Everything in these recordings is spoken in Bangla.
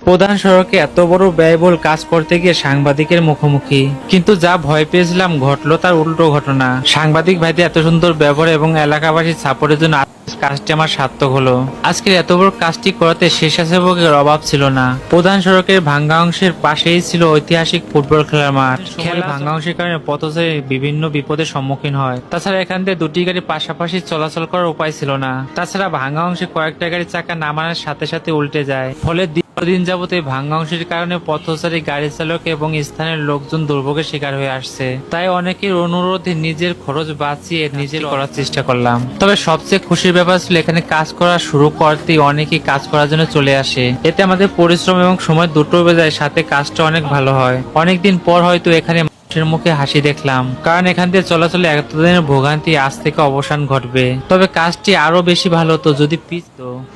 প্রধান সড়কে এত বড় ব্যয়বহুল কাজ করতে গিয়ে সাংবাদিকের মুখোমুখি, কিন্তু যা ভয় পেয়েছিলাম ঘটলো তার উল্টো ঘটনা। সাংবাদিক ভাইদের এত সুন্দর ব্যবহার এবং এলাকাবাসীর সাপোর্টের জন্য কাজটি আমার সার্থক হলো। আজকের এত বড় কাজটি করাতে স্বেচ্ছাসেবকের অভাব ছিল না। প্রধান সড়কের ভাঙ্গা অংশের পাশেই ছিল ঐতিহাসিক ফুটবল খেলার মাঠ। খেলা ভাঙ্গা অংশের কারণে পথচারী বিভিন্ন বিপদের সম্মুখীন হয়। তাছাড়া এখান থেকে দুটি গাড়ি পাশাপাশি চলাচল করার উপায় ছিল না। তাছাড়া ভাঙ্গা অংশে কয়েকটা গাড়ির চাকা নামানোর সাথে সাথে উল্টে যায়, ফলে দীর্ঘদিন যাবত এই ভাঙ্গা অংশের কারণে পথচারী, গাড়ি চালক এবং স্থানীয় লোকজন দুর্ভোগের শিকার হয়ে আসছে। তাই অনেকের অনুরোধে নিজের খরচ বাঁচিয়ে নিজের করার চেষ্টা করলাম। তবে সবচেয়ে খুশির ব্যাপার ছিল এখানে কাজ করা শুরু করতেই অনেকেই কাজ করার জন্য চলে আসে। এতে আমাদের পরিশ্রম এবং সময় দুটো বেজায়, সাথে কাজটা অনেক ভালো হয়। অনেকদিন পর হয়তো এখানে মানুষের মুখে হাসি দেখলাম, কারণ এখান দিয়ে চলাচলে এতদিনের ভোগান্তি আজ থেকে অবসান ঘটবে। তবে কাজটি আরো বেশি ভালো হতো যদি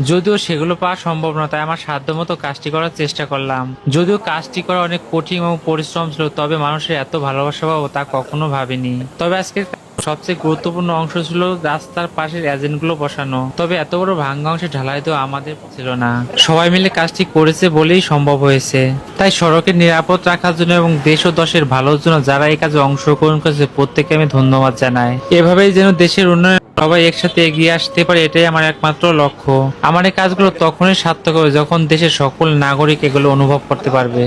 যদিও সেগুলো পাওয়া সম্ভব না, তাই আমার সাধ্যমতো কাজটি করার চেষ্টা করলাম। যদিও কাজটি করা অনেক কঠিন এবং পরিশ্রম ছিল, তবে মানুষের এত ভালোবাসা পাবো তা কখনো ভাবিনি। তবে আজকের সবচেয়ে গুরুত্বপূর্ণ অংশ ছিল রাস্তার পাশের এজেন্টগুলো বসানো। তবে এত বড় ভাঙ্গা অংশে ঢালাই তো আমাদের ছিল না, সবাই মিলে কাজটি করেছে বলেই সম্ভব হয়েছে। তাই সড়কের নিরাপদ রাখার জন্য এবং দেশ ও দশের ভালোর জন্য যারা এই কাজে অংশগ্রহণ করেছে প্রত্যেককে আমি ধন্যবাদ জানাই। এভাবেই যেন দেশের উন্নয়ন সবাই একসাথে এগিয়ে আসতে পারে, এটাই আমার একমাত্র লক্ষ্য। আমার এই কাজগুলো তখনই সার্থক হবে যখন দেশের সকল নাগরিক এগুলো অনুভব করতে পারবে।